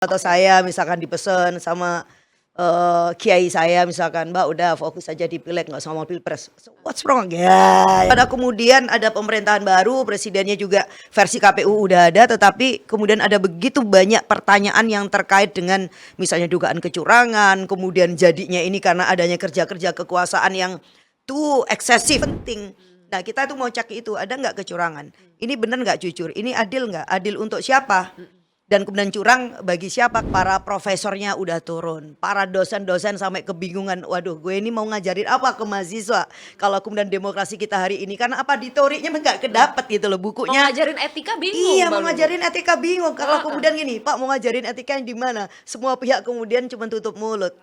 Atau Oke. saya misalkan dipesan sama, kiai saya misalkan, "Mbak udah fokus aja di pileg nggak usah mau pilpres." So what's wrong? Ya. Pada kemudian ada pemerintahan baru, presidennya juga versi KPU udah ada, tetapi kemudian ada begitu banyak pertanyaan yang terkait dengan misalnya dugaan kecurangan, kemudian jadinya ini karena adanya kerja-kerja kekuasaan yang too eksesif, penting. Nah kita tuh mau cek itu, ada nggak kecurangan? Ini benar nggak jujur? Ini adil nggak? Adil untuk siapa? Dan kemudian curang bagi siapa? Para profesornya udah turun, para dosen-dosen sampai kebingungan, waduh gue ini mau ngajarin apa ke mahasiswa kalau kemudian demokrasi kita hari ini, karena apa, di teorinya nggak kedapet gitu loh Mau bukunya. ngajarin etika bingung Iya, Mbak mau Lulu. ngajarin etika bingung. Kalau Heeh. kemudian gini, Pak mau ngajarin etika yang di mana? Semua pihak kemudian cuma tutup mulut.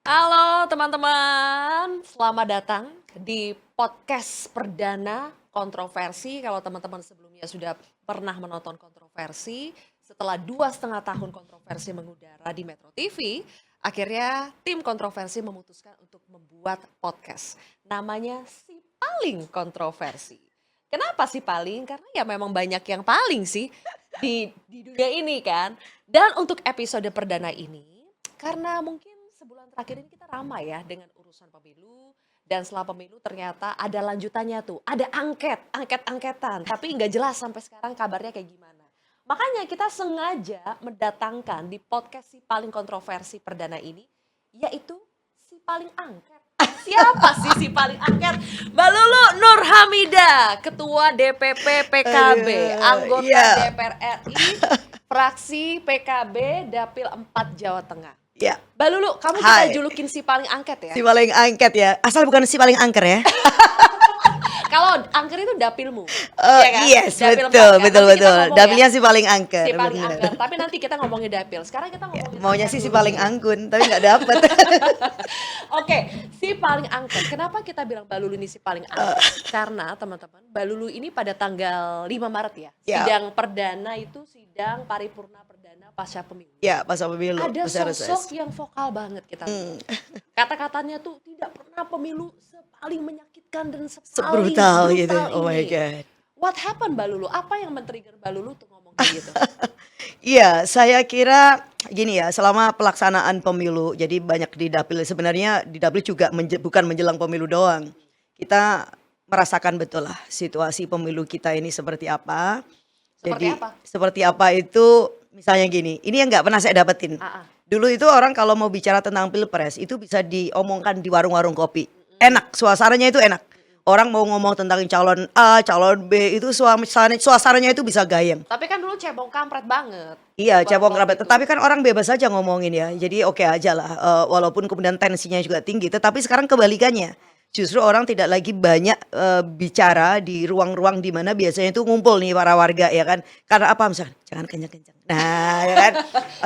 Halo teman-teman, selamat datang di podcast perdana kontroversi. Kalau teman-teman sebelumnya sudah pernah menonton kontroversi, setelah 2,5 tahun kontroversi mengudara di Metro TV, akhirnya tim kontroversi memutuskan untuk membuat podcast. Namanya Si Paling Kontroversi. Kenapa Si Paling? Karena ya memang banyak yang paling sih di dunia ini kan. Dan untuk episode perdana ini, karena mungkin sebulan terakhir ini kita ramai ya dengan urusan pemilu, dan setelah pemilu ternyata ada lanjutannya tuh, ada angketan, tapi nggak jelas sampai sekarang kabarnya kayak gimana. Makanya kita sengaja mendatangkan di podcast Si Paling Kontroversi perdana ini, yaitu Si Paling Angket. Siapa sih Si Paling Angket? Mbak Lulu Nur Hamidah, Ketua DPP PKB, anggota Iya. DPR RI, fraksi PKB Dapil 4 Jawa Tengah. Ya, Mbak Lulu, kamu kita Hai. julukin Si Paling Angket ya? si paling angket ya. Asal bukan si paling angker ya. Kalau angker itu dapilmu, Oh, iya kan? yes, Dapil betul, 4 kan? betul, Nanti kita betul. ngomong Dapilnya ya, si paling angker. Si Paling bener. Angker. Tapi nanti kita ngomongin dapil. Sekarang kita Ya, ngomongin maunya angket sih si dulu paling nih. anggun, tapi nggak dapet. Oke, Si Paling Angket. Kenapa kita bilang Mbak Lulu ini Si Paling Angket? Karena teman-teman, Mbak Lulu ini pada tanggal 5 Maret ya, Ya. sidang perdana itu sidang paripurna perdana pasca pemilu. Ya, pasca pemilu. Ada pasca reses. sosok yang vokal banget kita lihat. Kata-katanya tuh tidak pernah pemilu sepaling menyakitkan dan sepaling Sebrutal gitu. brutal Oh my ini. god. What happened Mbak Lulu? Apa yang men-trigger Mbak Lulu untuk ngomong kayak gitu? Iya, saya kira gini ya, selama pelaksanaan pemilu, jadi banyak di dapil, sebenarnya di dapil juga bukan menjelang pemilu doang. Kita merasakan betul lah situasi pemilu kita ini seperti apa. Seperti apa? Seperti apa itu misalnya gini, ini yang nggak pernah saya dapetin. Dulu itu orang kalau mau bicara tentang pilpres itu bisa diomongkan di warung-warung kopi. Enak, suasananya itu enak. Orang mau ngomong tentang calon A, calon B, itu suasananya itu bisa gayeng. Tapi kan dulu cebong kampret banget. Iya, Buat cebong waktu kerabat. itu. Tetapi kan orang bebas aja ngomongin ya. Jadi oke aja lah. Walaupun kemudian tensinya juga tinggi. Tetapi sekarang kebalikannya. Justru orang tidak lagi banyak bicara di ruang-ruang di mana biasanya itu ngumpul nih para warga ya kan. Karena apa misalkan? Jangan kencang-kencang. Nah ya kan.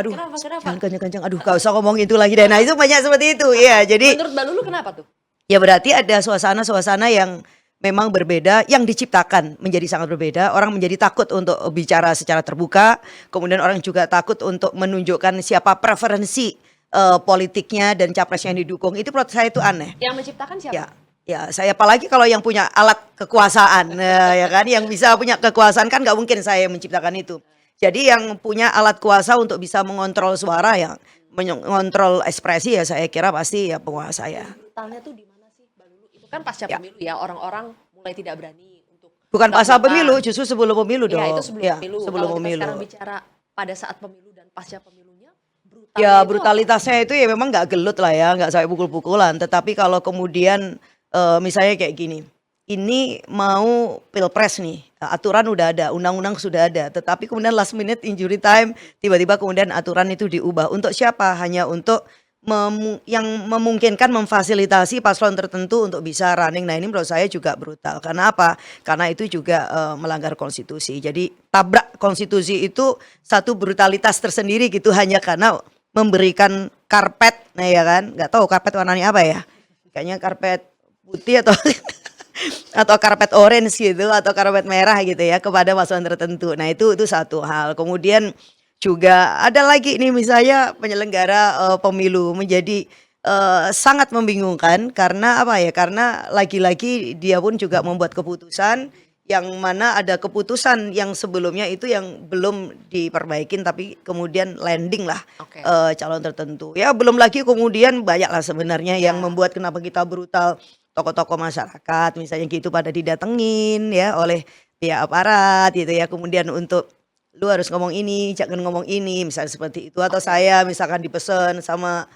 Aduh, Kenapa? jangan kencang-kencang. Aduh, gak usah ngomong itu lagi deh. Nah itu banyak seperti itu. Iya, jadi Menurut Mbak Lulu kenapa tuh? ya berarti ada suasana-suasana yang memang berbeda, yang diciptakan menjadi sangat berbeda. Orang menjadi takut untuk bicara secara terbuka. Kemudian orang juga takut untuk menunjukkan siapa preferensi politiknya dan capres yang didukung. Itu menurut saya itu aneh. Yang menciptakan siapa? Ya, saya apalagi kalau yang punya alat kekuasaan, ya kan, yang bisa punya kekuasaan kan nggak mungkin saya yang menciptakan itu. Jadi yang punya alat kuasa untuk bisa mengontrol suara, yang mengontrol ekspresi ya saya kira pasti ya penguasa ya. Brutalnya tuh di mana sih Mbak Lulu? Itu kan pasca Ya. pemilu ya, orang-orang mulai tidak berani untuk Bukan pasca melakukan- pemilu, justru sebelum pemilu dong. Iya, itu sebelum Ya, pemilu. sebelum Kalau kita pemilu. sekarang bicara pada saat pemilu dan pasca pemilunya, brutalnya Ya itu apa? brutalitasnya itu ya memang nggak gelut lah ya, nggak sampai pukul-pukulan. Tetapi kalau kemudian misalnya kayak gini, ini mau pilpres nih, aturan udah ada, undang-undang sudah ada. Tetapi kemudian last minute injury time, tiba-tiba kemudian aturan itu diubah. Untuk siapa? Hanya untuk yang memungkinkan memfasilitasi paslon tertentu untuk bisa running. Nah ini menurut saya juga brutal. Karena apa? Karena itu juga melanggar konstitusi. Jadi tabrak konstitusi itu satu brutalitas tersendiri gitu, hanya karena memberikan karpet, nah ya kan? Nggak tahu karpet warnanya apa ya? Kayaknya karpet putih atau atau karpet orange gitu atau karpet merah gitu ya kepada paslon tertentu. Nah itu satu hal. Kemudian juga ada lagi nih misalnya penyelenggara pemilu menjadi sangat membingungkan karena apa ya, karena lagi-lagi dia pun juga membuat keputusan yang mana ada keputusan yang sebelumnya itu yang belum diperbaikin tapi kemudian landing lah, Oke. calon tertentu. Ya belum lagi kemudian banyak lah sebenarnya yang Ya. membuat kenapa kita brutal, tokoh-tokoh masyarakat misalnya gitu pada didatengin ya oleh pihak aparat gitu ya, kemudian untuk, "Lu harus ngomong ini, jangan ngomong ini," misalnya seperti itu. Atau Oke. saya misalkan dipesan sama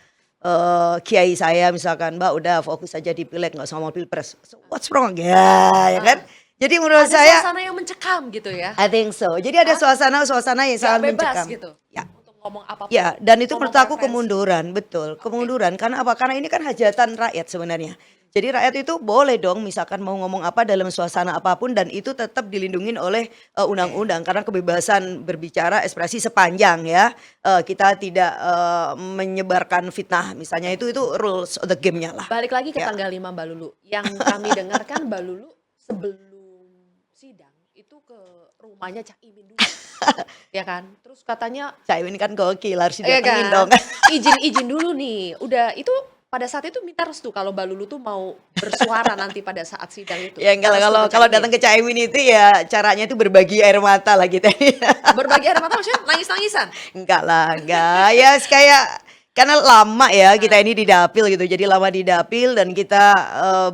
kiai saya misalkan, "Mbak udah fokus aja di pileg nggak usah ngomong pilpres." So, what's wrong? Ya kan? Ah, Jadi menurut ada saya suasana yang mencekam gitu ya? I think so. Jadi ada Hah? suasana-suasana yang Nggak sangat bebas mencekam. gitu Ya, untuk ngomong apapun, ya, dan itu ngomong menurut aku preferensi? kemunduran, betul, Oke. kemunduran. Karena apa? Karena ini kan hajatan rakyat sebenarnya. Jadi rakyat itu boleh dong misalkan mau ngomong apa dalam suasana apapun dan itu tetap dilindungi oleh, Oke. undang-undang karena kebebasan berbicara ekspresi sepanjang ya, kita tidak, menyebarkan fitnah misalnya itu rules of the game-nya lah. Balik lagi ke Ya. tanggal 5 Mbak Lulu, yang kami dengarkan Mbak Lulu sebelum sidang itu ke rumahnya Cak Imin dulu, ya kan? Terus katanya Caimin kan gokil harus iya didatengin kan, dong. izin-izin dulu nih, udah itu pada saat itu minta restu kalau Mbak Lulu tuh mau bersuara nanti pada saat sidang itu, Ya minta enggak lah restu kalau ke Cak kalau Imin? datang ke Caimin itu ya caranya itu berbagi air mata lah kita ini. Berbagi air mata maksudnya nangis-nangisan? Enggak lah, enggak. Ya kayak karena lama ya kita Nah, ini di dapil gitu. Jadi lama di dapil dan kita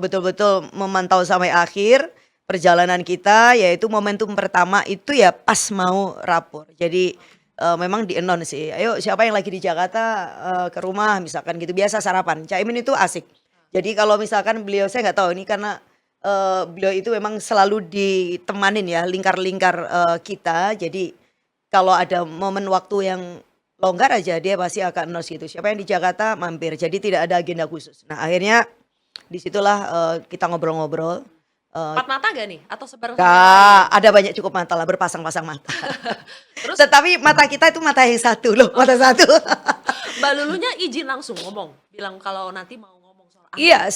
betul-betul memantau sampai akhir perjalanan kita yaitu momentum pertama itu ya pas mau rapor. Jadi memang di-announce sih. Ayo siapa yang lagi di Jakarta ke rumah misalkan gitu biasa sarapan. Caimin itu asik. Jadi kalau misalkan beliau saya nggak tahu ini karena beliau itu memang selalu ditemanin ya lingkar-lingkar kita. Jadi kalau ada momen waktu yang longgar aja dia pasti akan announce gitu, siapa yang di Jakarta mampir, jadi tidak ada agenda khusus. Nah akhirnya disitulah kita ngobrol-ngobrol, eee, empat mata gak nih? Atau sebareng sama yang nggak, lain? ada banyak cukup mata lah, berpasang-pasang mata. Terus Tetapi mata kita itu mata yang satu loh, mata satu. Mbak Lulunya izin langsung ngomong, bilang kalau nanti mau ngomong soal angket? Iya,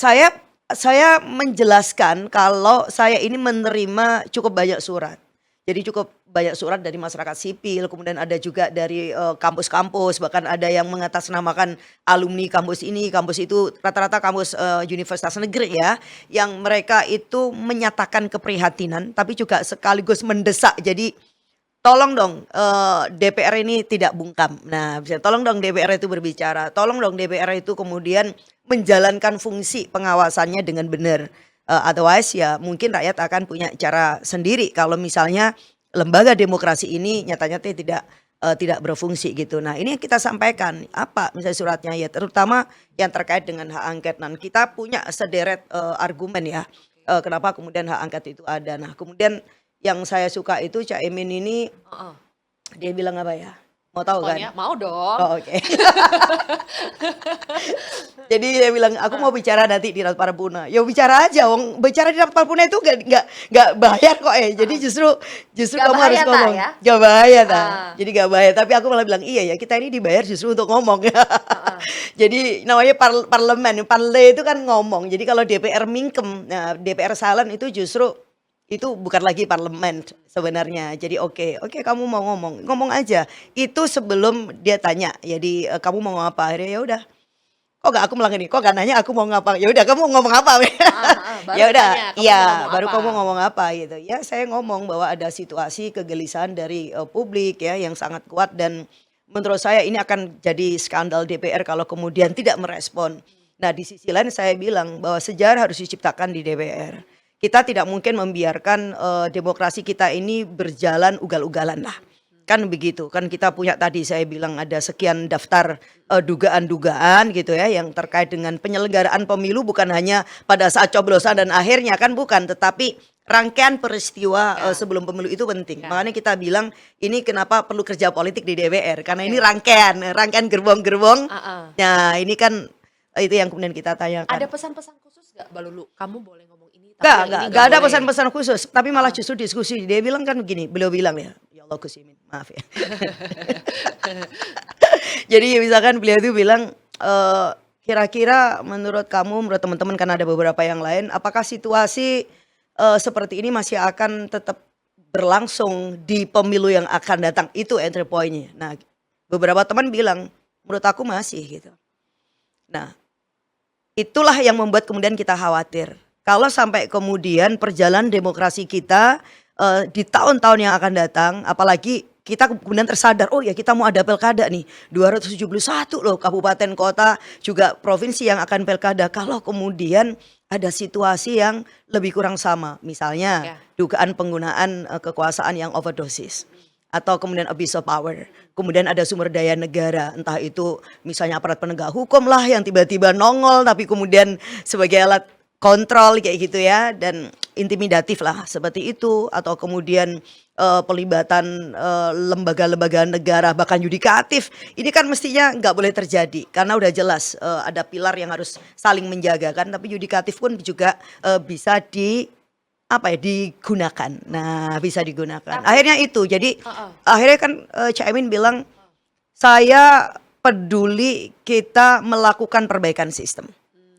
saya menjelaskan kalau saya ini menerima cukup banyak surat. Jadi cukup banyak surat dari masyarakat sipil, kemudian ada juga dari, kampus-kampus, bahkan ada yang mengatasnamakan alumni kampus ini, kampus itu, rata-rata kampus, universitas negeri ya, yang mereka itu menyatakan keprihatinan, tapi juga sekaligus mendesak. Jadi tolong dong, DPR ini tidak bungkam. Nah, bisa tolong dong DPR itu berbicara, tolong dong DPR itu kemudian menjalankan fungsi pengawasannya dengan benar. Otherwise ya mungkin rakyat akan punya cara sendiri kalau misalnya lembaga demokrasi ini nyata-nyata tidak berfungsi gitu. Nah, ini yang kita sampaikan, apa misalnya suratnya ya terutama yang terkait dengan hak angket. Nah, kita punya sederet, argumen ya, kenapa kemudian hak angket itu ada. Nah, kemudian yang saya suka itu Cak Imin ini Heeh, dia bilang apa ya, mau tahu kan? responnya mau dong. Oh oke. Jadi dia bilang, "Aku Heeh, mau bicara nanti di Rapat Paripurna." Ya bicara aja wong bicara di Rapat Paripurna itu nggak bayar kok Jadi heeh. justru Nggak kamu harus bahaya ta ngomong. ya? Nggak bahaya ta. Ah, Jadi nggak bahaya, tapi aku malah bilang, "Iya ya kita ini dibayar justru untuk ngomong." heeh. Jadi namanya parlemen, parle itu kan ngomong. Jadi kalau DPR mingkem, nah DPR silent itu justru itu bukan lagi parlemen sebenarnya. Jadi oke, oke kamu mau ngomong, ngomong aja. Itu sebelum dia tanya, jadi kamu mau ngomong apa? Akhirnya ya udah, kok gak aku bilang gini, kok gak nanya aku mau ngapa? Ya udah kamu ngomong apa? Heeh heeh, baru Ya udah, ditanya, "Kamu mau iya ngomong baru apa?" kamu ngomong apa gitu. Ya saya ngomong bahwa ada situasi kegelisahan dari publik ya yang sangat kuat dan menurut saya ini akan jadi skandal DPR kalau kemudian tidak merespon. Nah di sisi lain saya bilang bahwa sejarah harus diciptakan di DPR. Kita tidak mungkin membiarkan demokrasi kita ini berjalan ugal-ugalan lah. Kan begitu, kan kita punya tadi saya bilang ada sekian daftar dugaan-dugaan gitu ya yang terkait dengan penyelenggaraan pemilu bukan hanya pada saat coblosan dan akhirnya kan bukan, tetapi rangkaian peristiwa Ya, sebelum pemilu itu penting. ya, Makanya kita bilang ini kenapa perlu kerja politik di DPR karena ini oke. rangkaian gerbong-gerbong. Heeh. Nah, ini kan itu yang kemudian kita Ada tanyakan. pesan-pesan khusus nggak Mbak Lulu? Kamu boleh ngomong ini, tapi Enggak yang enggak ini enggak nggak ada boleh. pesan-pesan khusus, tapi malah Heeh. justru diskusi. Dia bilang kan begini, beliau bilang ya Allah Gus Imin, maaf ya. Jadi misalkan beliau itu bilang, kira-kira menurut kamu, menurut teman-teman karena ada beberapa yang lain, apakah situasi, seperti ini masih akan tetap berlangsung di pemilu yang akan datang? Itu entry point-nya. Nah, beberapa teman bilang, "Menurut aku masih," gitu. Nah, itulah yang membuat kemudian kita khawatir. Kalau sampai kemudian perjalanan demokrasi kita di tahun-tahun yang akan datang, apalagi kita kemudian tersadar, oh ya kita mau ada pilkada nih, 271 loh kabupaten kota juga provinsi yang akan pilkada. Kalau kemudian ada situasi yang lebih kurang sama, misalnya Ya. dugaan penggunaan kekuasaan yang overdosis atau kemudian abuse of power. Kemudian ada sumber daya negara, entah itu misalnya aparat penegak hukum lah yang tiba-tiba nongol tapi kemudian sebagai alat kontrol kayak gitu ya, dan intimidatif lah seperti itu, atau kemudian pelibatan lembaga-lembaga negara bahkan yudikatif. Ini kan mestinya nggak boleh terjadi karena udah jelas ada pilar yang harus saling menjaga kan, tapi yudikatif pun juga bisa digunakan. Nah, bisa digunakan. Akhirnya itu. Jadi akhirnya kan Caimin bilang saya peduli kita melakukan perbaikan sistem.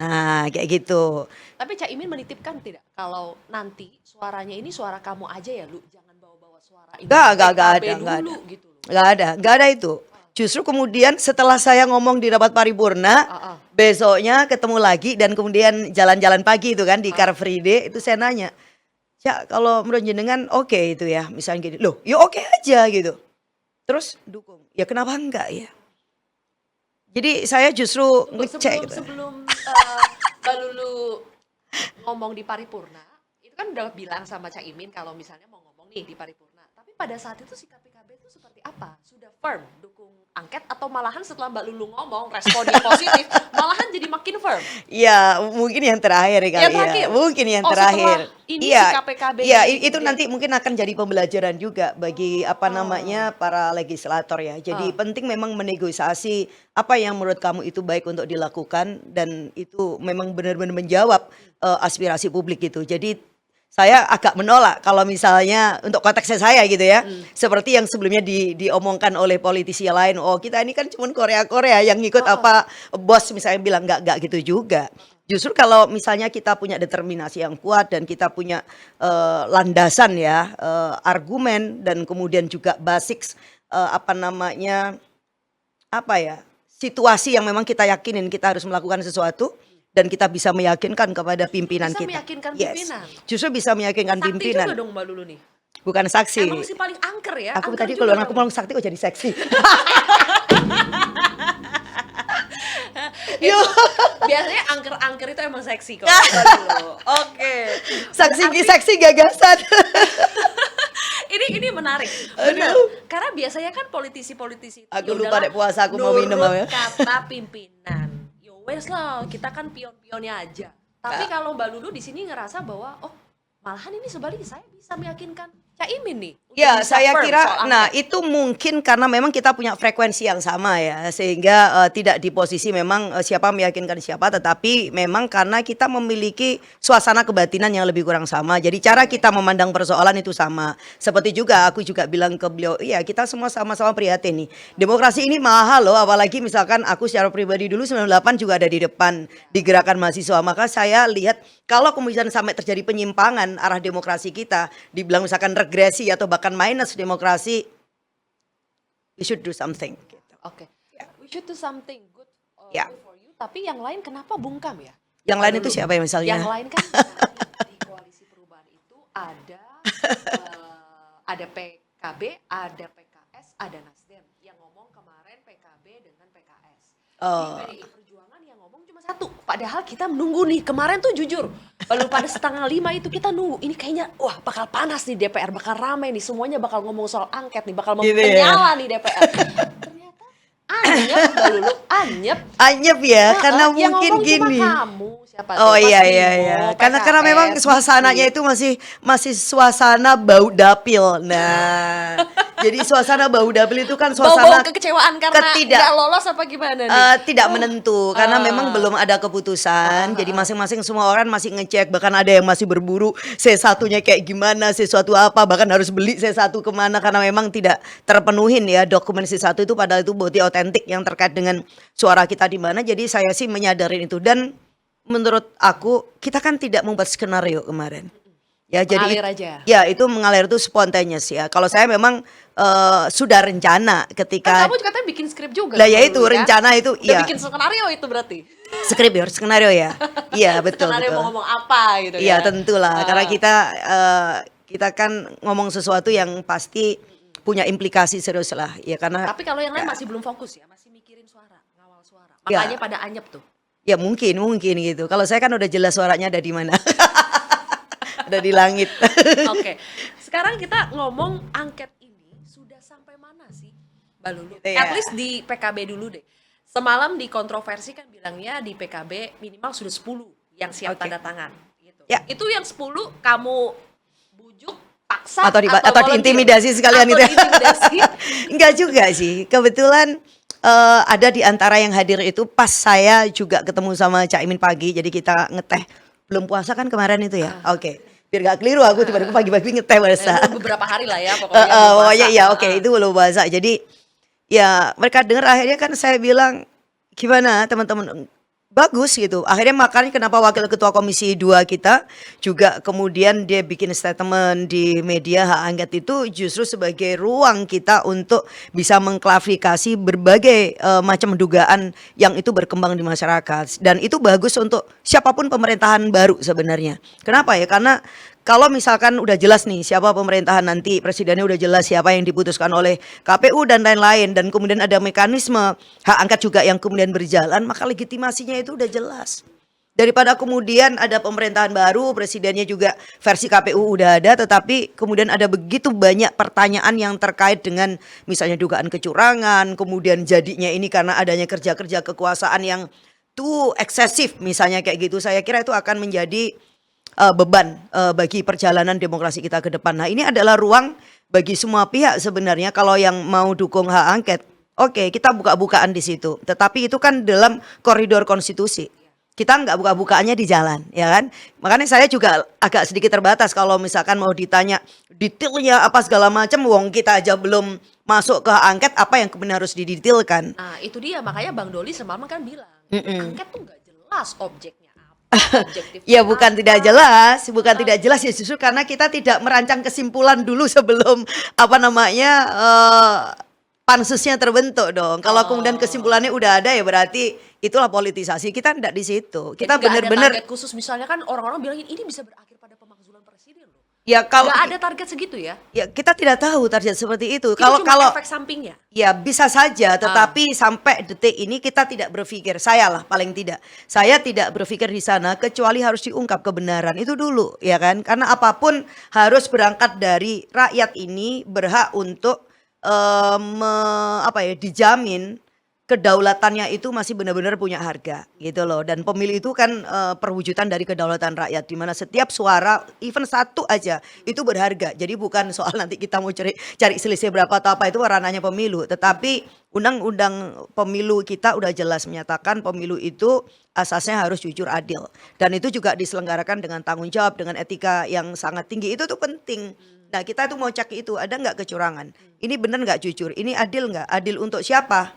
Nah, kayak gitu. Tapi Caimin menitipkan tidak kalau nanti suaranya ini suara kamu aja ya, Lu, jangan bawa-bawa suara ini Nggak ada, PKB nggak dulu ada. gitu loh. Nggak ada itu. Justru kemudian setelah saya ngomong di rapat paripurna, besoknya ketemu lagi dan kemudian jalan-jalan pagi itu kan di Car Free Day, itu saya nanya, ya kalau menurut jenengan oke itu ya, misalnya gini, loh ya oke aja gitu. Terus dukung, ya kenapa enggak ya? Jadi saya justru ngecek gitu. Sebelum Mbak Lulu ngomong di paripurna, itu kan udah bilang sama Caimin kalau misalnya mau ngomong nih di paripurna. Tapi pada saat itu sikap PKB itu seperti apa? Sudah firm dukung angket atau malahan setelah Mbak Lulu ngomong responnya positif, malahan jadi makin firm? Iya, mungkin yang terakhir kali Yang terakhir? ya. Mungkin yang Oh, terakhir. setelah ini Iya. sikap PKB Iya, ini itu nanti mungkin akan jadi pembelajaran juga bagi namanya para legislator ya. Jadi penting memang menegosiasi apa yang menurut kamu itu baik untuk dilakukan dan itu memang benar-benar menjawab aspirasi publik gitu. Jadi saya agak menolak kalau misalnya untuk konteksnya saya gitu ya, seperti yang sebelumnya diomongkan oleh politisi lain, oh kita ini kan cuma Korea-Korea yang ngikut apa bos misalnya bilang, nggak gitu juga. Justru kalau misalnya kita punya determinasi yang kuat dan kita punya landasan ya, argumen dan kemudian juga basics situasi yang memang kita yakinin kita harus melakukan sesuatu dan kita bisa meyakinkan kepada pimpinan Bisa kita. meyakinkan Yes. pimpinan. Justru bisa meyakinkan Sakti pimpinan. juga dong Mbak Lulu nih. Bukan saksi. Emang si paling angker ya. Aku angker tadi juga kalau aku dong. ngomong sakti kok jadi seksi. Itu biasanya angker-angker itu emang seksi kok. Mbak Lulu. Oke. Seksi gagasan. Ini menarik. Benar. Karena biasanya kan politisi-politisi itu Aku ya lupa udahlah, deh puasa, aku mau minum nurut ya. kata pimpinan. Yo wes lah, kita kan pion-pionnya aja. Tapi kalau Mbak Lulu di sini ngerasa bahwa oh, malahan ini sebaliknya saya bisa meyakinkan Caimin nih. untuk Ya, bisa saya firm kira, soal nah angket. itu mungkin karena memang kita punya frekuensi yang sama ya, sehingga tidak di posisi memang siapa meyakinkan siapa, tetapi memang karena kita memiliki suasana kebatinan yang lebih kurang sama. Jadi cara kita memandang persoalan itu sama. Seperti juga aku juga bilang ke beliau, iya kita semua sama-sama prihatin nih. Demokrasi ini mahal loh, apalagi misalkan aku secara pribadi dulu 98 juga ada di depan di gerakan mahasiswa. Maka saya lihat kalau kemudian sampai terjadi penyimpangan arah demokrasi kita, dibilang misalkan regresi atau bahkan minus demokrasi, we should do something. Gitu. Oke. We should do something good, Ya. good for you. Tapi yang lain kenapa bungkam ya? Yang Mbak lain itu Lulu? siapa ya misalnya? Yang lain kan misalnya di koalisi perubahan itu ada PKB, ada PKS, ada Nasdem. Yang ngomong kemarin PKB dengan PKS. Oh. Di PDI Perjuangan yang ngomong cuma satu. Padahal kita menunggu nih. Kemarin tuh jujur, baru pada 4:30 itu kita nunggu. Ini kayaknya wah bakal panas nih DPR, bakal ramai nih. Semuanya bakal ngomong soal angket nih, bakal Gitu ya? menyala nih DPR. Ternyata anyep Mbak Lulu, anyep. Anyep ya, karena Yang mungkin ngomong cuma gini. kamu, siapa Oh tuh, Mas iya Bimo, karena memang PKS, suasananya gitu. itu masih suasana bau dapil. Nah, jadi suasana bau dapil itu kan Bau-bau suasana kekecewaan karena ketidak- nggak lolos apa gimana nih? tidak menentu karena Ah. memang belum ada keputusan. Jadi masing-masing semua orang masih ngecek, bahkan ada yang masih berburu C1-nya kayak gimana, C1 apa, bahkan harus beli C1 kemana karena memang tidak terpenuhin ya dokumen C1 itu, padahal itu bukti otentik yang terkait dengan suara kita di mana. Jadi saya sih menyadarin itu, dan menurut aku kita kan tidak membuat skenario kemarin. Ya jadi Mengalir aja. ya itu mengalir itu spontaneous ya. Kalau saya memang sudah rencana Kan ketika kamu katanya bikin skrip juga lah tuh ya itu dulu ya. rencana itu Udah ya bikin skenario itu berarti. skenario ya. Iya betul Skenario mau betul. ngomong apa gitu Iya kan. tentulah karena Ah, kita kan ngomong sesuatu yang pasti punya implikasi serius lah ya karena tapi kalau yang lain ya, masih belum fokus ya, masih mikirin suara, ngawal suara. ya Makanya pada anyep tuh. ya mungkin gitu. Kalau saya kan udah jelas suaranya ada di mana. Ada di langit. Oke. Sekarang kita ngomong angket ini sudah sampai mana sih, Mbak Lulu? Gitu At ya. least di PKB dulu deh. Semalam di kontroversi kan bilangnya di PKB minimal sudah 10 yang siap Oke. tanda tangan gitu. Ya. Itu yang 10 kamu bujuk, paksa Atau volunteer? diintimidasi sekalian Atau itu ya. diintimidasi? Enggak juga sih. Kebetulan ada di antara yang hadir itu pas saya juga ketemu sama Cak Imin pagi. Jadi kita ngeteh. Belum puasa kan kemarin itu ya. Oke. Biar gak keliru aku tiba-tiba pagi-pagi ngeteh pada saat. Beberapa hari lah ya pokoknya belum Pokoknya puasa. ya oke itu belum puasa. Jadi ya mereka dengar akhirnya kan saya bilang gimana teman-teman bagus gitu. Akhirnya makanya kenapa wakil ketua komisi 2 kita juga kemudian dia bikin statement di media hak angket itu justru sebagai ruang kita untuk bisa mengklarifikasi berbagai macam dugaan yang itu berkembang di masyarakat dan itu bagus untuk siapapun pemerintahan baru sebenarnya. Kenapa ya? Karena kalau misalkan udah jelas nih siapa pemerintahan nanti, presidennya udah jelas siapa yang diputuskan oleh KPU dan lain-lain dan kemudian ada mekanisme hak angket juga yang kemudian berjalan, maka legitimasinya itu udah jelas. Daripada kemudian ada pemerintahan baru, presidennya juga versi KPU udah ada, tetapi kemudian ada begitu banyak pertanyaan yang terkait dengan misalnya dugaan kecurangan, kemudian jadinya ini karena adanya kerja-kerja kekuasaan yang too eksesif misalnya kayak gitu. Saya kira itu akan menjadi beban bagi perjalanan demokrasi kita ke depan. Nah, ini adalah ruang bagi semua pihak sebenarnya kalau yang mau dukung hak angket. Oke, kita buka-bukaan di situ. Tetapi itu kan dalam koridor konstitusi. Kita nggak buka-bukaannya di jalan, ya kan? Makanya saya juga agak sedikit terbatas kalau misalkan mau ditanya detailnya apa segala macam, wong kita aja belum masuk ke hak angket, apa yang kemudian harus didetailkan. Nah, itu dia makanya Bang Doli semalam kan bilang, Mm-mm. angket tuh nggak jelas objeknya apa, objektifnya Ya bukan tidak apa. jelas, bukan tidak jelas ya justru karena kita tidak merancang kesimpulan dulu sebelum apa namanya pansusnya terbentuk dong. Kalau kemudian kesimpulannya udah ada ya berarti itulah politisasi. Kita tidak di situ. Jadi Kita nggak ada benar-benar target khusus, misalnya kan orang-orang bilangin ini bisa berakhir pada pemakzulan presiden loh. ya kalau Nggak ada target segitu ya. ya kita tidak tahu target seperti itu. Itu Kalau cuma kalau efek sampingnya. ya bisa saja, tetapi sampai detik ini kita tidak berpikir, saya lah paling tidak. Saya tidak berpikir di sana kecuali harus diungkap kebenaran itu dulu, ya kan? Karena apapun harus berangkat dari rakyat ini berhak untuk dijamin kedaulatannya itu masih benar-benar punya harga gitu loh. Dan pemilu itu kan perwujudan dari kedaulatan rakyat di mana setiap suara even satu aja itu berharga. Jadi bukan soal nanti kita mau cari selisih berapa atau apa itu ranahnya pemilu, tetapi undang-undang pemilu kita udah jelas menyatakan pemilu itu asasnya harus jujur adil dan itu juga diselenggarakan dengan tanggung jawab dengan etika yang sangat tinggi. Itu tuh penting. Nah, kita tuh mau cek itu ada nggak kecurangan? Ini benar nggak jujur? Ini adil nggak? Adil untuk siapa?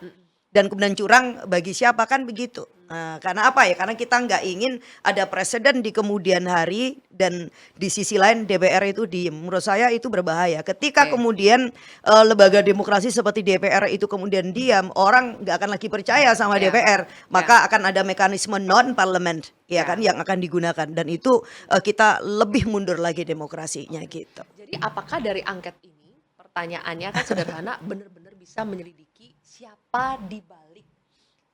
Dan kemudian curang bagi siapa kan begitu. Nah, karena apa ya? Karena kita nggak ingin ada presiden di kemudian hari dan di sisi lain DPR itu diem. Menurut saya itu berbahaya. Ketika kemudian lembaga demokrasi seperti DPR itu kemudian diam, orang nggak akan lagi percaya sama Ya. DPR. Maka akan ada mekanisme non parlemen ya kan yang akan digunakan dan itu kita lebih mundur lagi demokrasinya gitu. Jadi apakah dari angket ini pertanyaannya kan sederhana, benar-benar bisa menyelidiki siapa di balik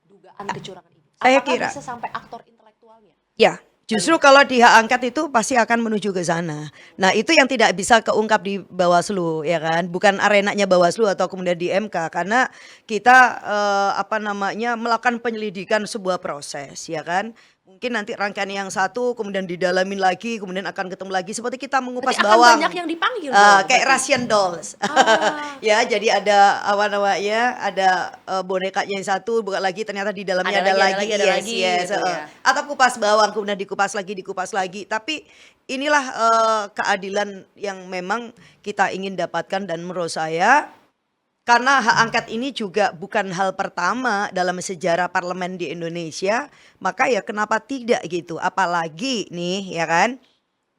dugaan kecurangan ini? Saya Apakah kira. bisa sampai aktor intelektualnya? Ya, justru kalau di hak angket itu pasti akan menuju ke sana. Nah, itu yang tidak bisa keungkap di Bawaslu ya kan, bukan arenanya Bawaslu atau kemudian di MK karena kita melakukan penyelidikan sebuah proses ya kan. Mungkin nanti rangkaian yang satu kemudian didalamin lagi, kemudian akan ketemu lagi seperti kita mengupas Berarti akan bawang. banyak yang dipanggil dong, Kayak berarti. Russian dolls. Ah. Ya, jadi ada ada bonekanya yang satu, buka lagi ternyata di dalamnya Ada ada, lagi, lagi, ada yes, lagi, yes, gitu ya. Atau kupas bawang kemudian dikupas lagi. Tapi inilah keadilan yang memang kita ingin dapatkan dan menurut saya karena hak angket ini juga bukan hal pertama dalam sejarah parlemen di Indonesia, maka ya kenapa tidak gitu? Apalagi nih ya kan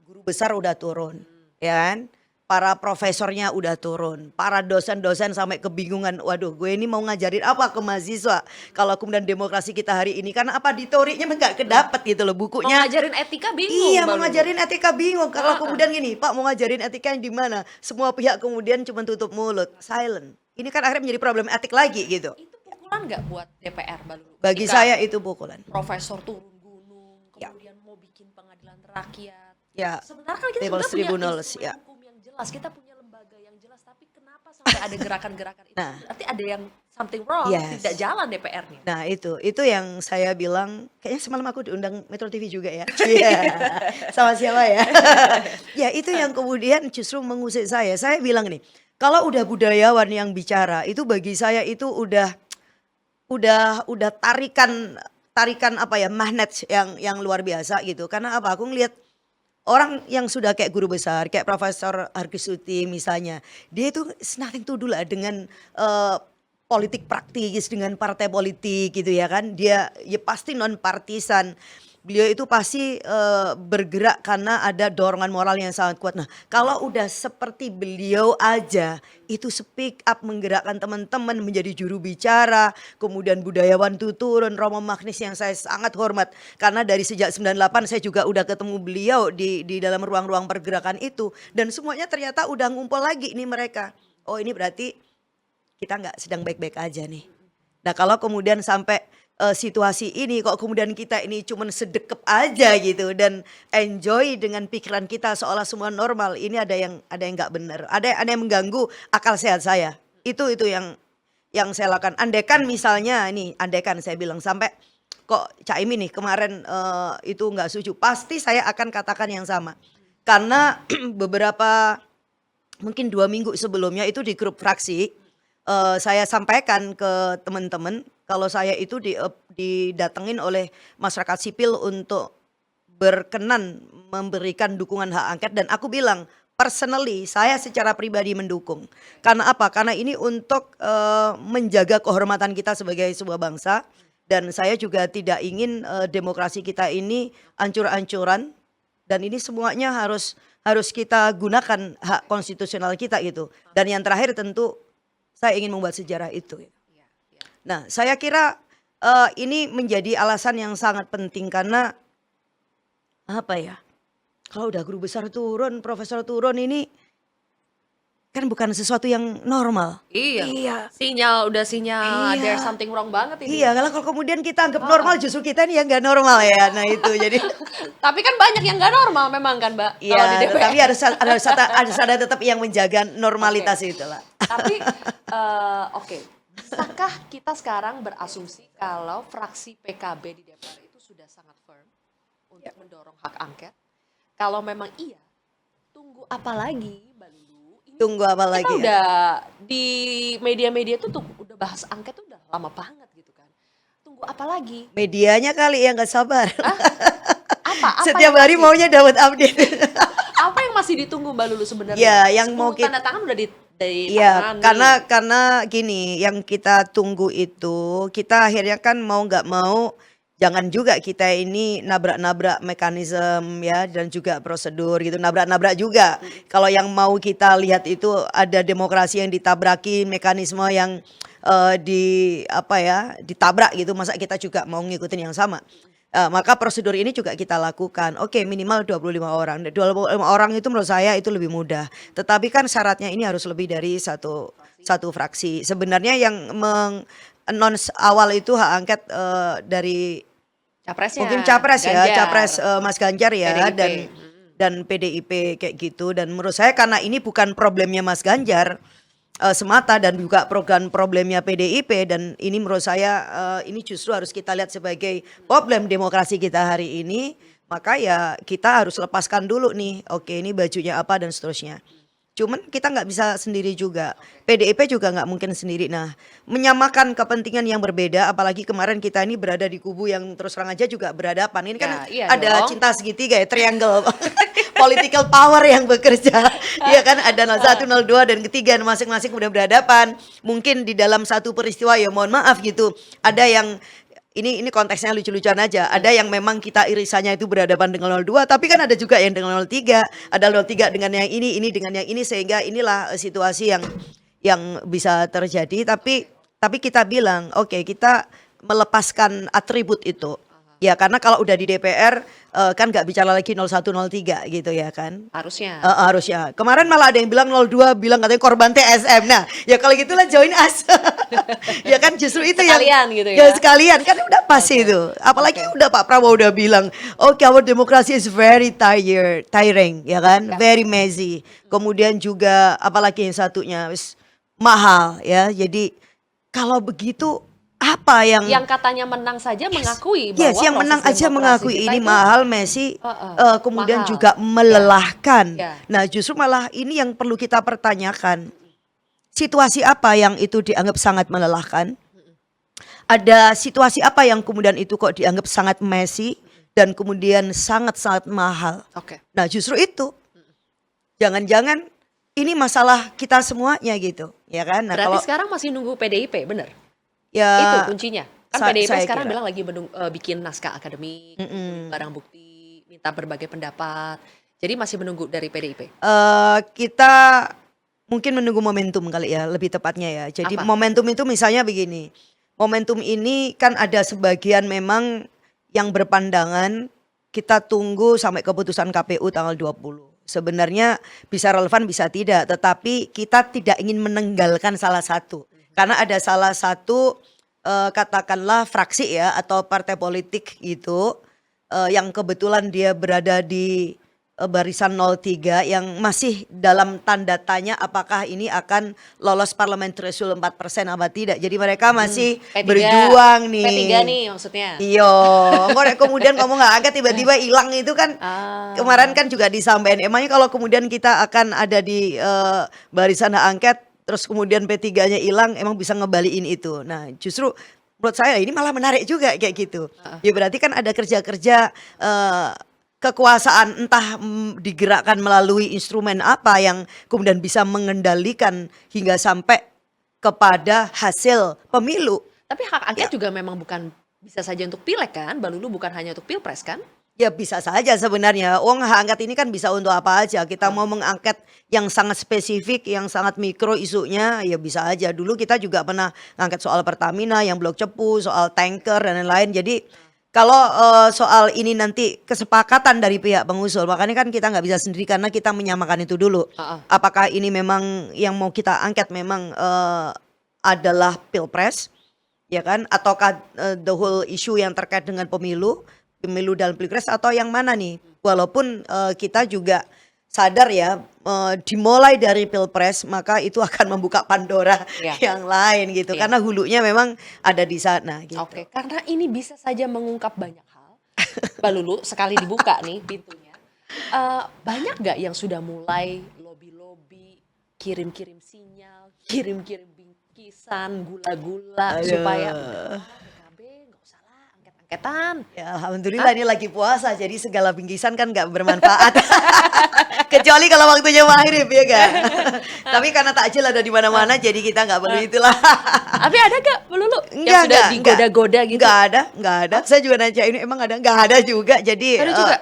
guru besar udah turun, ya kan? Para profesornya udah turun, para dosen-dosen sampai kebingungan, waduh gue ini mau ngajarin apa ke mahasiswa kalau kemudian demokrasi kita hari ini, karena apa di teorinya nggak kedapet gitu loh Mau bukunya. ngajarin etika bingung Iya, Mbak mau Lulu. ngajarin etika bingung. Kalau Heeh. kemudian gini, Pak mau ngajarin etika yang di mana? Semua pihak kemudian cuma tutup mulut, silent. Ini kan akhirnya menjadi problem etik lagi gitu. Itu pukulan nggak buat DPR Mbak Lulu? Bagi Ketika saya itu pukulan. profesor turun gunung, Ya. kemudian mau bikin pengadilan rakyat. Ya, Sementara kan kita People's sudah punya Tribunals, instrumen ya. hukum yang jelas, kita punya lembaga yang jelas, tapi kenapa sampai ada gerakan-gerakan itu? Nah. Berarti ada yang something wrong, Yes. tidak jalan DPR-nya. Nah itu yang saya bilang, kayaknya semalam aku diundang Metro TV juga ya. Iya, sama siapa ya? Ya itu yang kemudian justru mengusik saya. Saya bilang nih, kalau udah budayawan yang bicara, itu bagi saya itu udah tarikan apa ya, magnet yang luar biasa gitu. Karena apa? Aku ngelihat orang yang sudah kayak guru besar, kayak Profesor Hargisuti misalnya, dia itu nothing to do lah dengan politik praktis, dengan partai politik gitu ya kan. Dia ya pasti non partisan. Beliau itu pasti bergerak karena ada dorongan moral yang sangat kuat. Nah, kalau udah seperti beliau aja itu speak up, menggerakkan teman-teman menjadi juru bicara, kemudian budayawan itu turun, Romo Magnis yang saya sangat hormat karena dari sejak 98 saya juga udah ketemu beliau di dalam ruang-ruang pergerakan itu, dan semuanya ternyata udah ngumpul lagi nih mereka. Oh, ini berarti kita nggak sedang baik-baik aja nih. Nah, kalau kemudian sampai situasi ini kok kemudian kita ini cuman sedekep aja gitu dan enjoy dengan pikiran kita seolah semua normal, ini ada yang nggak benar, ada yang mengganggu akal sehat saya. Itu yang saya lakukan. Andaikan misalnya ini, andaikan saya bilang sampai kok Cak Imin nih kemarin itu nggak setuju, pasti saya akan katakan yang sama. Karena beberapa mungkin 2 minggu sebelumnya itu di grup fraksi saya sampaikan ke teman-teman kalau saya itu didatengin oleh masyarakat sipil untuk berkenan memberikan dukungan hak angket, dan aku bilang personally saya secara pribadi mendukung. Karena apa? Karena ini untuk menjaga kehormatan kita sebagai sebuah bangsa, dan saya juga tidak ingin demokrasi kita ini ancur-ancuran, dan ini semuanya harus kita gunakan hak konstitusional kita gitu. Dan yang terakhir tentu saya ingin membuat sejarah itu. Iya, iya. Nah, saya kira ini menjadi alasan yang sangat penting karena apa ya? Kalau udah guru besar turun, profesor turun, ini kan bukan sesuatu yang normal. Iya. Iya. Sinyal Iya. there's something wrong banget ini. Iya, kalau kemudian kita anggap normal, justru kita nih yang nggak normal ya. Nah itu jadi. Tapi kan banyak yang nggak normal memang kan, Mbak. Kalau di Iya, DPR. tapi harus ada tetap yang menjaga normalitas itulah. Tapi oke, bisakah kita sekarang berasumsi kalau fraksi PKB di DPR itu sudah sangat firm untuk mendorong hak angket? Kalau memang iya, tunggu apa lagi, Mbak Lulu? Ini Tunggu apa lagi kita ya? udah di media-media tuh udah bahas angket tuh udah lama banget gitu kan. Tunggu apa lagi? Medianya kali yang nggak sabar. Apa Setiap yang hari masih- maunya dapat update. apa yang masih ditunggu Mbak Lulu sebenarnya? Ya, yang 10 mau tanda tangan udah Iya, karena gini, yang kita tunggu itu, kita akhirnya kan mau nggak mau, jangan juga kita ini nabrak-nabrak mekanisme ya dan juga prosedur gitu, nabrak-nabrak juga. Kalau yang mau kita lihat itu ada demokrasi yang ditabraki, mekanisme yang ditabrak gitu, masa kita juga mau ngikutin yang sama. Maka prosedur ini juga kita lakukan. Oke, minimal 25 orang. 25 orang itu menurut saya itu lebih mudah. Tetapi kan syaratnya ini harus lebih dari satu fraksi. Sebenarnya yang announce awal itu hak angket dari capresnya, mungkin capres ya, Ganjar, capres Mas Ganjar ya, PDIP. dan PDIP kayak gitu. Dan menurut saya karena ini bukan problemnya Mas Ganjar semata, dan juga problemnya PDIP, dan ini menurut saya ini justru harus kita lihat sebagai problem demokrasi kita hari ini. Maka ya kita harus lepaskan dulu nih, oke ini bajunya apa dan seterusnya. Cuman kita nggak bisa sendiri juga, PDIP juga nggak mungkin sendiri. Nah, menyamakan kepentingan yang berbeda, apalagi kemarin kita ini berada di kubu yang terus terang aja juga berhadapan. Ini kan Ya, iya ada dong. cinta segitiga ya, triangle political power yang bekerja. Iya kan, ada 01, 02 dan ketiga, masing-masing udah berhadapan. Mungkin di dalam satu peristiwa ya mohon maaf gitu, ada yang ini konteksnya lucu-lucuan aja. Ada yang memang kita irisannya itu berhadapan dengan 02, tapi kan ada juga yang dengan 03, ada 03 dengan yang ini dengan yang ini, sehingga inilah situasi yang bisa terjadi. Tapi kita bilang, oke, kita melepaskan atribut itu. Ya karena kalau udah di DPR kan nggak bicara lagi 01 03 gitu ya kan. Harusnya. Harusnya. Kemarin malah ada yang bilang 02 bilang katanya korban TSM. Nah, ya kalau gitulah join us. Ya kan justru itu Sekalian gitu ya ya. sekalian kan udah pas itu. Apalagi udah Pak Prabowo udah bilang, "Okay, our democracy is very tiring," ya kan? Very messy. Kemudian juga apalagi yang satunya wis mahal ya. Jadi kalau begitu apa yang katanya menang saja mengakui bahwa Yes, yang proses menang aja demokrasi mengakui kita ini itu mahal, Messi, kemudian mahal. juga melelahkan. Ya. Nah, justru malah ini yang perlu kita pertanyakan. Situasi apa yang itu dianggap sangat melelahkan? Ada situasi apa yang kemudian itu kok dianggap sangat messy dan kemudian sangat-sangat mahal? Oke. Nah, justru itu. Jangan-jangan ini masalah kita semuanya gitu, ya kan? Nah, Berarti kalau sekarang masih nunggu PDIP, bener? ya Itu kuncinya. Kan PDIP saya sekarang kira. bilang lagi bikin naskah akademik, barang bukti, minta berbagai pendapat. Jadi masih menunggu dari PDIP. Kita mungkin menunggu momentum kali ya, lebih tepatnya ya. Jadi Apa? momentum itu misalnya begini. Momentum ini kan ada sebagian memang yang berpandangan kita tunggu sampai keputusan KPU tanggal 20. Sebenarnya bisa relevan bisa tidak, tetapi kita tidak ingin menenggalkan salah satu. Karena ada salah satu katakanlah fraksi ya atau partai politik itu yang kebetulan dia berada di barisan 03 yang masih dalam tanda tanya apakah ini akan lolos parliament threshold 4% apa tidak. Jadi mereka masih P3. berjuang nih. P3 nih maksudnya. Iya, kemudian kamu nggak agak tiba-tiba hilang itu kan. Kemarin kan juga disampaikan, emangnya kalau kemudian kita akan ada di barisan hak angket terus kemudian P3-nya hilang, emang bisa ngebaliin itu. Nah, justru menurut saya ini malah menarik juga kayak gitu. Ya berarti kan ada kerja-kerja kekuasaan entah digerakkan melalui instrumen apa yang kemudian bisa mengendalikan hingga sampai kepada hasil pemilu. Tapi hak angket juga memang bukan bisa saja untuk pileg kan? Mbak Lulu bukan hanya untuk pilpres kan? Ya bisa saja sebenarnya. Hak angket ini kan bisa untuk apa aja. Kita mau mengangket yang sangat spesifik, yang sangat mikro isunya, ya bisa aja. Dulu kita juga pernah ngangket soal Pertamina, yang blok cepu, soal tanker dan lain-lain. Jadi kalau soal ini nanti kesepakatan dari pihak pengusul, makanya kan kita nggak bisa sendiri karena kita menyamakan itu dulu. Apakah ini memang yang mau kita angket memang adalah pilpres, ya kan? Ataukah the whole issue yang terkait dengan pemilu dan pilpres atau yang mana nih? Walaupun kita juga sadar ya dimulai dari pilpres maka itu akan membuka Pandora yang lain gitu karena hulunya memang ada di sana gitu. Oke, karena ini bisa saja mengungkap banyak hal. Mbak Lulu sekali dibuka nih pintunya. Banyak nggak yang sudah mulai lobby-lobby, kirim-kirim sinyal, kirim-kirim bingkisan, gula-gula supaya PKB nggak usah lah angket-angketan. Ya alhamdulillah ini lagi puasa jadi segala bingkisan kan nggak bermanfaat. Kecuali kalau waktunya maghrib ya kan. Tapi karena takjil ada di mana-mana jadi kita nggak perlu itulah. Tapi ada gak Mbak Lulu yang sudah digoda-goda gitu? Nggak ada. Saya juga nanya ini emang ada? Nggak ada juga. Jadi ada juga?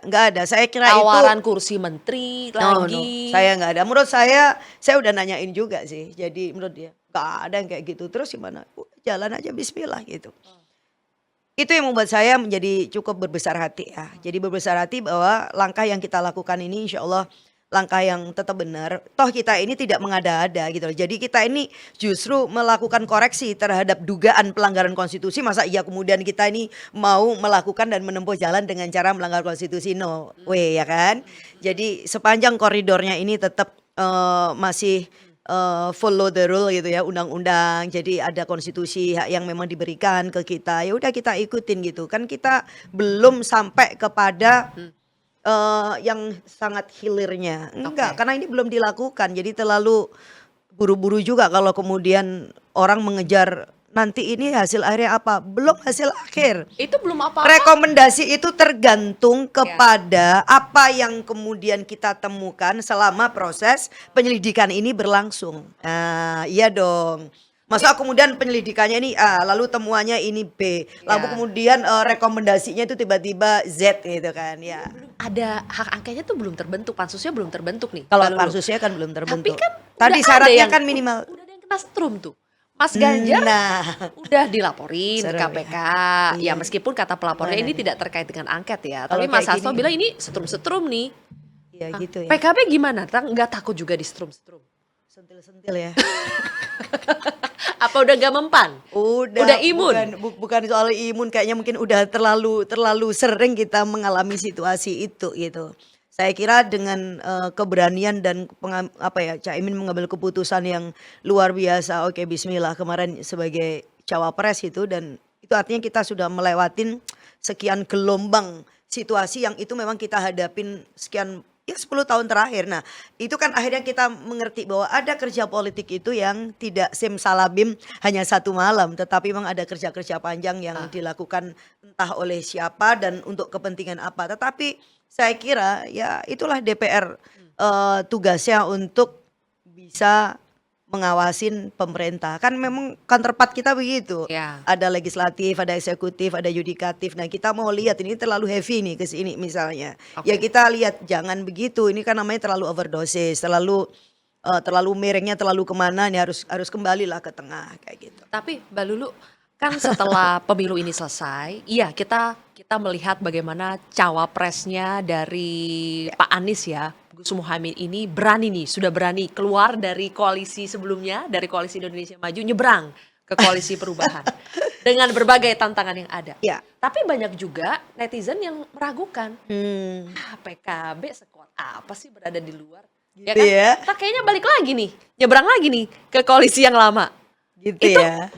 Nggak ada. Saya kira tawaran itu kursi menteri no, lagi. Saya nggak ada. Menurut saya udah nanyain juga sih. Jadi menurut dia nggak ada yang kayak gitu. Terus gimana? Jalan aja Bismillah gitu. Itu yang membuat saya menjadi cukup berbesar hati ya. Jadi berbesar hati bahwa langkah yang kita lakukan ini insya Allah langkah yang tetap benar. Toh kita ini tidak mengada-ada gitu loh. Jadi kita ini justru melakukan koreksi terhadap dugaan pelanggaran konstitusi. Masa iya kemudian kita ini mau melakukan dan menempuh jalan dengan cara melanggar konstitusi? No way ya kan. Jadi sepanjang koridornya ini tetap masih follow the rule gitu ya, undang-undang. Jadi ada konstitusi yang memang diberikan ke kita. Ya udah kita ikutin gitu. Kan kita belum sampai kepada yang sangat hilirnya. Enggak, karena ini belum dilakukan. Jadi terlalu buru-buru juga kalau kemudian orang mengejar nanti ini hasil akhirnya apa? Belum hasil akhir. Itu belum apa-apa. Rekomendasi itu tergantung kepada apa yang kemudian kita temukan selama proses penyelidikan ini berlangsung. Nah, iya dong. Masa kemudian penyelidikannya ini A, lalu temuannya ini B, lalu Ya. kemudian rekomendasinya itu tiba-tiba Z gitu kan ya. Ada hak angketnya tuh belum terbentuk, pansusnya belum terbentuk nih. Kalau Mbak Lulu. pansusnya kan belum Tapi terbentuk. kan Tadi udah ada syaratnya yang kan minimal. udah ada yang kena setrum tuh. Mas Ganjar Nah, udah dilaporin ke seru KPK. ya. Ya Iya. meskipun kata pelapornya Gimana ini nih? tidak terkait dengan angket ya. Kalau Tapi Mas kayak Hasto gini, bilang ini setrum-setrum nih. ya gitu ya. PKB gimana? Nggak takut juga di setrum-setrum? Sentil-sentil ya. Apa udah gak mempan? Udah imun? Bukan soal imun, kayaknya mungkin udah terlalu sering kita mengalami situasi itu gitu. Saya kira dengan keberanian dan Caimin mengambil keputusan yang luar biasa. Oke, bismillah kemarin sebagai cawapres itu, dan itu artinya kita sudah melewatin sekian gelombang situasi yang itu memang kita hadapin sekian 10 tahun terakhir. Nah, itu kan akhirnya kita mengerti bahwa ada kerja politik itu yang tidak simsalabim hanya satu malam, tetapi memang ada kerja-kerja panjang yang dilakukan entah oleh siapa dan untuk kepentingan apa. Tetapi saya kira ya itulah DPR tugasnya untuk bisa mengawasin pemerintah. Kan memang counterpart kita begitu. Ya. Ada legislatif, ada eksekutif, ada yudikatif. Nah, kita mau lihat ini terlalu heavy nih ke sini misalnya. Ya kita lihat jangan begitu. Ini kan namanya terlalu overdosis, terlalu miringnya terlalu kemana nih, harus kembalilah ke tengah kayak gitu. Tapi Mbak Lulu, kan setelah pemilu ini selesai, iya kita melihat bagaimana cawapresnya dari Pak Anies ya, Gus Muhaimin ini sudah berani keluar dari koalisi sebelumnya, dari koalisi Indonesia Maju, nyebrang ke koalisi perubahan dengan berbagai tantangan yang ada. Ya. Tapi banyak juga netizen yang meragukan, Hmm. PKB sekuat apa sih berada di luar? Ya Gitu kan? ya. Ntar kayaknya balik lagi nih, nyebrang lagi nih ke koalisi yang lama. Gitu Itu ya.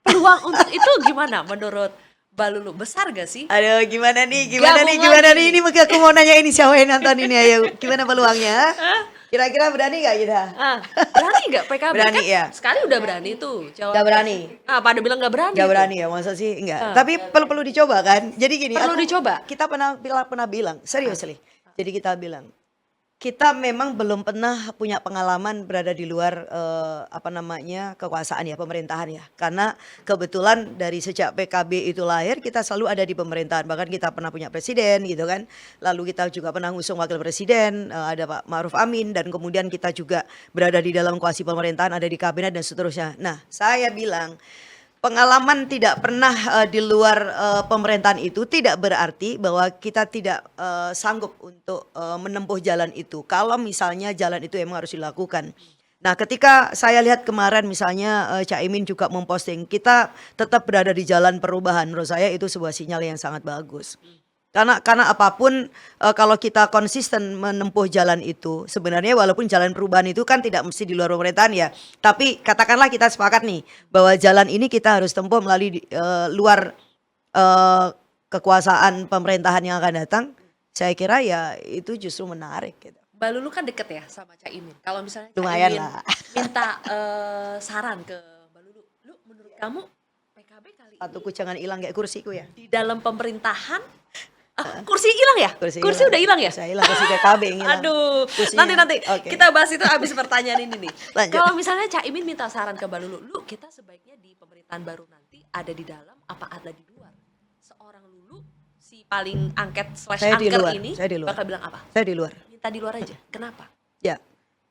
peluang untuk itu gimana menurut Mbak Lulu? Besar gak sih? Aduh, gimana nih? Gabung Gimana lagi nih? nih. Ini aku mau nanya ini siapa yang nonton ini, ayo. Gimana peluangnya? Kira-kira berani gak kita? Berani gak PKB? Berani, kan ya. sekali udah berani tuh. Gak berani. Pada bilang gak berani. Gak tuh. berani ya, masa sih? Enggak. Tapi perlu dicoba kan? Jadi gini. Perlu dicoba? Kita pernah bilang, serius nih. Jadi kita bilang, kita memang belum pernah punya pengalaman berada di luar kekuasaan ya, pemerintahan ya. Karena kebetulan dari sejak PKB itu lahir kita selalu ada di pemerintahan. Bahkan kita pernah punya presiden gitu kan. Lalu kita juga pernah ngusung wakil presiden, ada Pak Ma'ruf Amin, dan kemudian kita juga berada di dalam koalisi pemerintahan, ada di kabinet dan seterusnya. Nah, saya bilang pengalaman tidak pernah di luar pemerintahan itu tidak berarti bahwa kita tidak sanggup untuk menempuh jalan itu. Kalau misalnya jalan itu emang harus dilakukan. Nah, ketika saya lihat kemarin misalnya Caimin juga memposting kita tetap berada di jalan perubahan, menurut saya itu sebuah sinyal yang sangat bagus. Karena apapun kalau kita konsisten menempuh jalan itu, sebenarnya walaupun jalan perubahan itu kan tidak mesti di luar pemerintahan ya, tapi katakanlah kita sepakat nih bahwa jalan ini kita harus tempuh melalui luar kekuasaan pemerintahan yang akan datang. Saya kira ya itu justru menarik gitu. Mbak Lulu kan deket ya sama Caimin. Kalau misalnya Lumayan Caimin lah. minta saran ke Mbak Lulu, Lu menurut kamu PKB kali ini Patuku jangan hilang kayak kursiku ya. di dalam pemerintahan kursi hilang ya? Kursi hilang. udah hilang ya? Saya hilang, kursi PKB yang hilang. Aduh, Kursinya. nanti Oke. kita bahas itu abis pertanyaan ini nih. Lanjut. Kalau misalnya Caimin minta saran ke Mbak Lulu, Lu kita sebaiknya di pemerintahan baru nanti ada di dalam apa ada di luar? Seorang Lulu si paling angket slash Saya di angker luar, ini saya di luar. bakal bilang apa? Saya di luar. Minta di luar aja. Kenapa?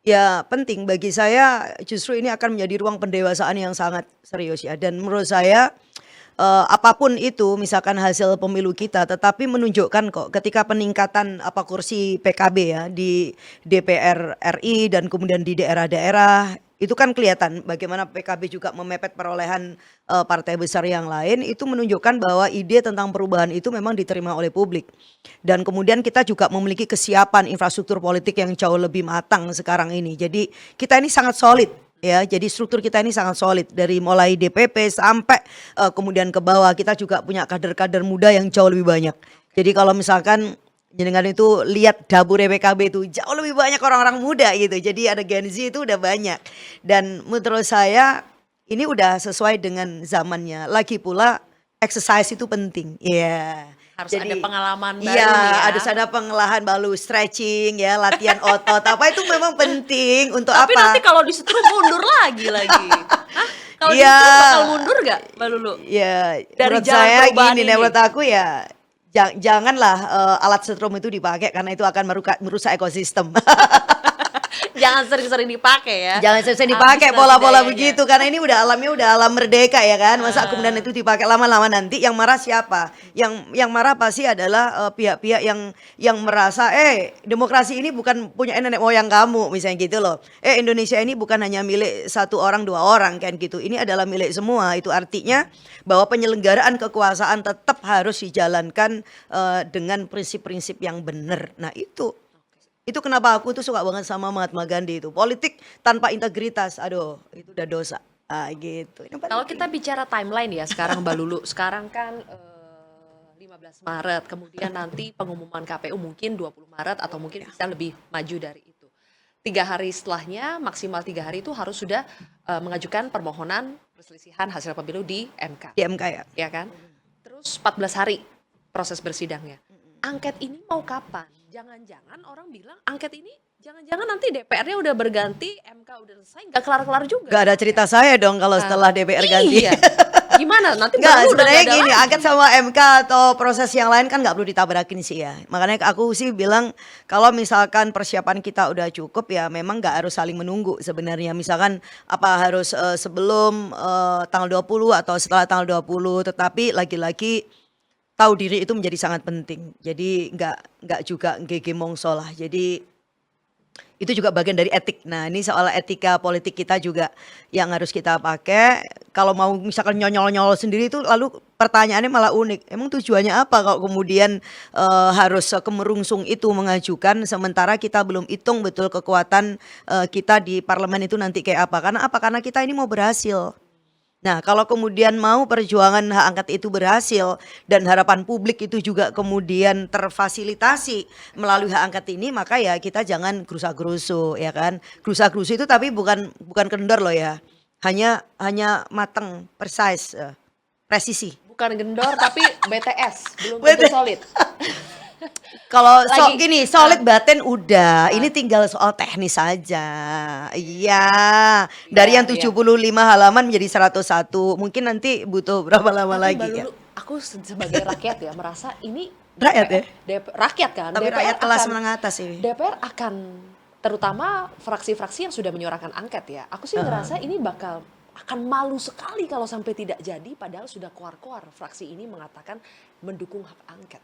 Ya penting bagi saya, justru ini akan menjadi ruang pendewasaan yang sangat serius ya. Dan menurut saya apapun itu misalkan hasil pemilu kita, tetapi menunjukkan kok ketika peningkatan kursi PKB ya di DPR RI dan kemudian di daerah-daerah, itu kan kelihatan bagaimana PKB juga memepet perolehan partai besar yang lain. Itu menunjukkan bahwa ide tentang perubahan itu memang diterima oleh publik. Dan kemudian kita juga memiliki kesiapan infrastruktur politik yang jauh lebih matang sekarang ini. Jadi kita ini sangat solid. Ya, jadi struktur kita ini sangat solid dari mulai DPP sampai kemudian ke bawah. Kita juga punya kader-kader muda yang jauh lebih banyak. Jadi kalau misalkan jenengan itu lihat dapur PKB itu jauh lebih banyak orang-orang muda gitu. Jadi ada Gen Z itu udah banyak. Dan menurut saya ini udah sesuai dengan zamannya. Lagi pula exercise itu penting. Iya. Harus ada pengalaman baru iya, nih ya. harus ada pengalaman baru, stretching ya, latihan otot. Apa itu memang penting untuk Tapi apa? nanti kalau disetrum mundur lagi. Hah? Kalau Iya. disuruh bakal mundur nggak, Mbak Lulu? Ya, Dari menurut jalan saya perubahan gini, ini. menurut aku ya janganlah alat setrum itu dipakai karena itu akan merusak ekosistem. Jangan sering-sering dipakai ya. Jangan sering Habis dipakai nanti pola-pola dayanya. begitu karena ini udah alam merdeka ya kan. Masa kemudian Ah. itu dipakai lama-lama nanti yang marah siapa? Yang marah pasti adalah pihak-pihak yang merasa demokrasi ini bukan punya nenek moyang kamu misalnya gitu loh. Indonesia ini bukan hanya milik satu orang dua orang kan gitu. Ini adalah milik semua. Itu artinya bahwa penyelenggaraan kekuasaan tetap harus dijalankan dengan prinsip-prinsip yang benar. Nah, itu kenapa aku tuh suka banget sama Mahatma Gandhi itu. Politik tanpa integritas, aduh itu udah dosa. Gitu. Ini Kalau penting. kita bicara timeline ya sekarang Mbak Lulu, sekarang kan 15 Maret, kemudian nanti pengumuman KPU mungkin 20 Maret atau mungkin bisa lebih maju dari itu. 3 hari setelahnya, maksimal 3 hari itu harus sudah mengajukan permohonan perselisihan hasil pemilu di MK, Di MK ya. ya kan? Terus 14 hari proses bersidangnya. Angket ini mau kapan? Jangan-jangan orang bilang angket ini jangan-jangan nanti DPR-nya udah berganti, MK udah selesai, nggak kelar-kelar juga. Gak ada cerita saya dong kalau setelah DPR ganti. Iya. Gimana? Nanti Enggak, baru udah sebenarnya nggak ada gini, lagi. angket sama MK atau proses yang lain kan nggak perlu ditabrakin sih ya. Makanya aku sih bilang kalau misalkan persiapan kita udah cukup ya memang nggak harus saling menunggu sebenarnya. Misalkan apa harus sebelum tanggal 20 atau setelah tanggal 20, tetapi lagi-lagi tahu diri itu menjadi sangat penting. Jadi nggak juga gege mongso lah. Jadi itu juga bagian dari etik. Nah, ini soal etika politik kita juga yang harus kita pakai. Kalau mau misalkan nyolong-nyolong sendiri itu lalu pertanyaannya malah unik. Emang tujuannya apa kalau kemudian harus kemerungsung itu mengajukan sementara kita belum hitung betul kekuatan kita di parlemen itu nanti kayak apa? Karena apa? Karena kita ini mau berhasil. Nah, kalau kemudian mau perjuangan hak angket itu berhasil dan harapan publik itu juga kemudian terfasilitasi melalui hak angket ini, maka ya kita jangan gerusa-gerusu ya kan. Gerusa-gerusu itu tapi bukan kendor loh ya. Hanya mateng, precise, presisi. Bukan gendor tapi BTS, belum tentu solid. Kalau Lagi- solid batin udah, ini tinggal soal teknis saja. Iya, dari yang iya. 75 halaman menjadi 101. Mungkin nanti butuh berapa lama Tapi lagi Mbak ya. Lulu, aku sebagai rakyat ya merasa ini Rakyat ya? rakyat kan. Tapi rakyat kelas menengah atas ini. DPR akan terutama fraksi-fraksi yang sudah menyuarakan angket ya. Aku sih ngerasa ini akan malu sekali kalau sampai tidak jadi padahal sudah keluar-keluar fraksi ini mengatakan mendukung hak angket.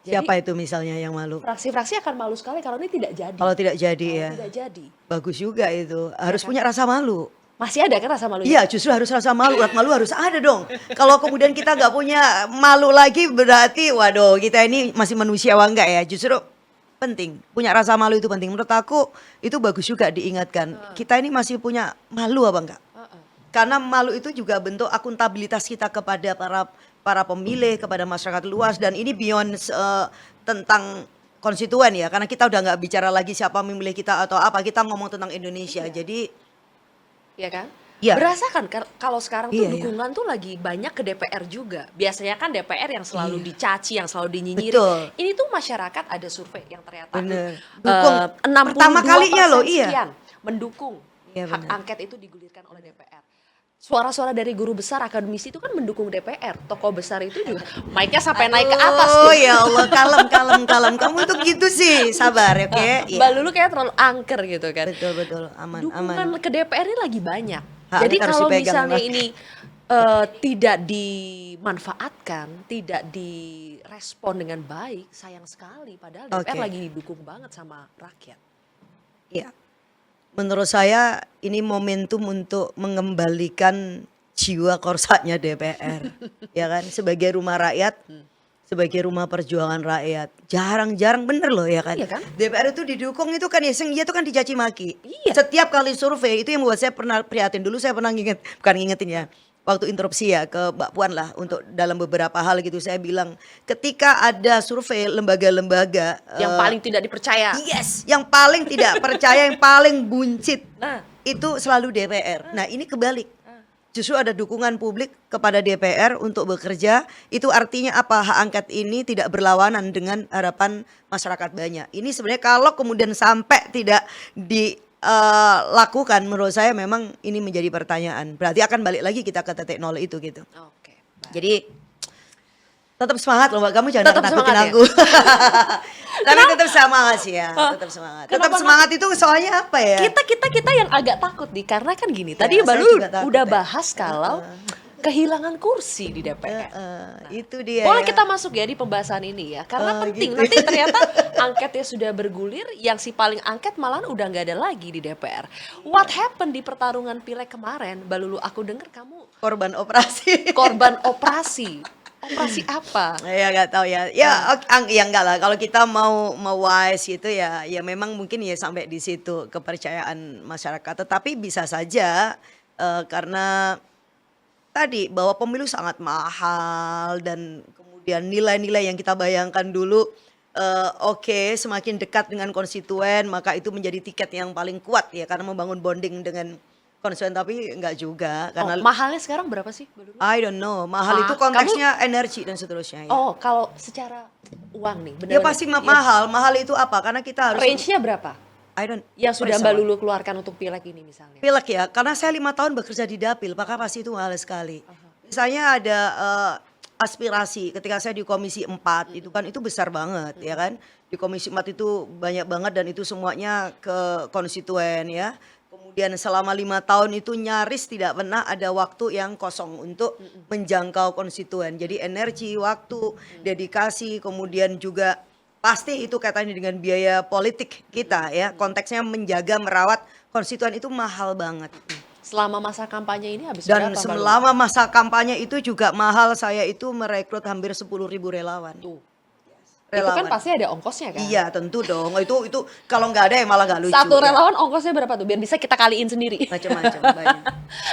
Jadi, Siapa itu misalnya yang malu? fraksi-fraksi akan malu sekali kalau ini tidak jadi. Kalau tidak jadi Kalau ya. tidak jadi. Bagus juga itu. Harus kan? punya rasa malu. Masih ada kan rasa malunya? Iya, justru harus rasa malu. Rasa malu harus ada dong. Kalau kemudian kita nggak punya malu lagi berarti waduh kita ini masih manusia apa enggak ya? Justru penting. Punya rasa malu itu penting. Menurut aku itu bagus juga diingatkan. Kita ini masih punya malu apa enggak? Karena malu itu juga bentuk akuntabilitas kita kepada para pemilih, kepada masyarakat luas dan ini beyond tentang konstituen ya. Karena kita udah nggak bicara lagi siapa memilih kita atau apa. Kita ngomong tentang Indonesia. Jadi Iya kan? Iya. Berasa kan kalau sekarang tuh Iya, iya. dukungan tuh lagi banyak ke DPR juga. Biasanya kan DPR yang selalu Iya. dicaci, yang selalu dinyinyiri. Betul. Ini tuh masyarakat ada survei yang ternyata Bener. Dukung. 62% Pertama kalinya loh, iya. sekian mendukung Iya, hak bener. angket itu digulirkan oleh DPR. Suara-suara dari guru besar akademisi itu kan mendukung DPR. Tokoh besar itu juga mic-nya sampai naik ke atas Oh tuh. ya Allah, kalem. Kamu tuh gitu sih, sabar ya, oke? Iya. Mbak Lulu kayak terlalu angker gitu kan. Betul, aman. Dukungan ke DPR ini lagi banyak. Hak Jadi angket harus kalau dipegang misalnya memang. ini tidak dimanfaatkan, tidak direspon dengan baik, sayang sekali. Padahal DPR Oke. lagi didukung banget sama rakyat. Iya. Menurut saya ini momentum untuk mengembalikan jiwa korsaknya DPR. Ya kan, sebagai rumah rakyat, sebagai rumah perjuangan rakyat. Jarang-jarang bener loh ya kan. Iya kan? DPR itu didukung itu kan ya, dia itu kan dicaci maki. Iya. Setiap kali survei itu yang membuat saya pernah prihatin. Dulu saya pernah bukan ngingetin ya. Waktu interupsi ya ke Mbak Puan lah untuk dalam beberapa hal gitu saya bilang ketika ada survei lembaga-lembaga Yang paling tidak dipercaya. yes, yang paling tidak percaya, yang paling buncit Nah, itu selalu DPR. Nah, ini kebalik. Justru ada dukungan publik kepada DPR untuk bekerja. Itu artinya apa? Hak angket ini tidak berlawanan dengan harapan masyarakat banyak. Ini sebenarnya kalau kemudian sampai tidak lakukan menurut saya memang ini menjadi pertanyaan. Berarti akan balik lagi kita ke titik nol itu gitu. Oke. Baik. Jadi tetap semangat loh Mbak, kamu jangan Tetap nakut-nakutin semangat ya? aku. Tapi tetap semangat sih ya, tetap semangat. Tetap Kenapa semangat itu soalnya apa ya? Kita yang agak takut nih karena kan gini. Ya, Tadi saya baru juga takut udah ya. bahas kalau kehilangan kursi di DPR. Itu dia. Boleh ya. kita masuk ya di pembahasan ini ya, karena penting. gitu. Nanti ternyata angketnya sudah bergulir, yang si paling angket malahan udah nggak ada lagi di DPR. What happened di pertarungan pileg kemarin? Mbak Lulu, aku dengar kamu Korban operasi. korban operasi. Operasi apa? Ya nggak tahu ya. Ya, ya enggak lah. Kalau kita mau wise gitu ya, ya memang mungkin ya sampai di situ kepercayaan masyarakat. Tetapi bisa saja karena tadi bahwa pemilu sangat mahal dan kemudian nilai-nilai yang kita bayangkan dulu oke, semakin dekat dengan konstituen maka itu menjadi tiket yang paling kuat ya karena membangun bonding dengan konstituen, tapi enggak juga karena Mahalnya sekarang berapa sih, Mbak Lulu? I don't know, mahal itu konteksnya energi dan seterusnya ya. Oh, kalau secara uang nih, Ya benar-benar. pasti mahal. Mahal itu apa? Karena kita harus Range-nya berapa? I don't Yang sudah Mbak Lulu keluarkan untuk pileg ini misalnya. Pileg ya, karena saya 5 tahun bekerja di dapil, maka pasti itu mahal sekali. Misalnya ada aspirasi ketika saya di Komisi 4 itu kan itu besar banget ya kan. Di Komisi 4 itu banyak banget dan itu semuanya ke konstituen ya. Kemudian selama 5 tahun itu nyaris tidak pernah ada waktu yang kosong untuk menjangkau konstituen. Jadi energi, waktu, dedikasi, kemudian juga pasti itu kaitannya dengan biaya politik kita ya. Konteksnya menjaga, merawat konstituen itu mahal banget. Selama masa kampanye ini habis Dan berapa, Mbak Lulu? selama masa kampanye itu juga mahal, saya itu merekrut hampir 10.000 relawan. Tuh. Itu kan Relawan. pasti ada ongkosnya kan? Iya tentu dong, itu kalau nggak ada ya malah nggak lucu. Satu ya. relawan ongkosnya berapa tuh? Biar bisa kita kaliin sendiri. Macam-macam banyak.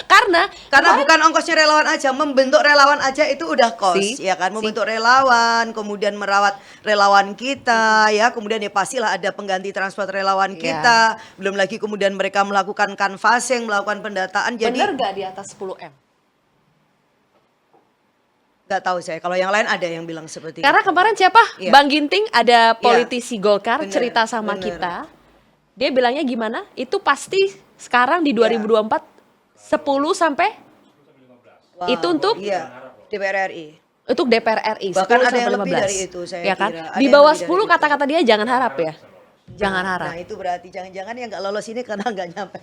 Karena Bukan ongkosnya relawan aja, membentuk relawan aja itu udah kos Si, ya kan, membentuk relawan, kemudian merawat relawan kita ya, kemudian ya pastilah ada pengganti transport relawan kita, belum lagi kemudian mereka melakukan canvassing, melakukan pendataan. Jadi bener gak di atas 10 M? nggak tahu saya, kalau yang lain ada yang bilang seperti Karena itu. kemarin siapa? Iya. Bang Ginting ada politisi Golkar bener, cerita sama bener. kita. Dia bilangnya gimana? Itu pasti sekarang di 2024 10 sampai Wow, itu untuk DPR RI. untuk DPR RI 10 Bahkan ada sampai yang 15. lebih dari itu, saya ya kan? kira. Ada Di yang bawah lebih 10 dari itu. kata-kata dia jangan harap ya. Jangan harap. Nah itu berarti jangan-jangan yang nggak lolos ini karena nggak nyampe.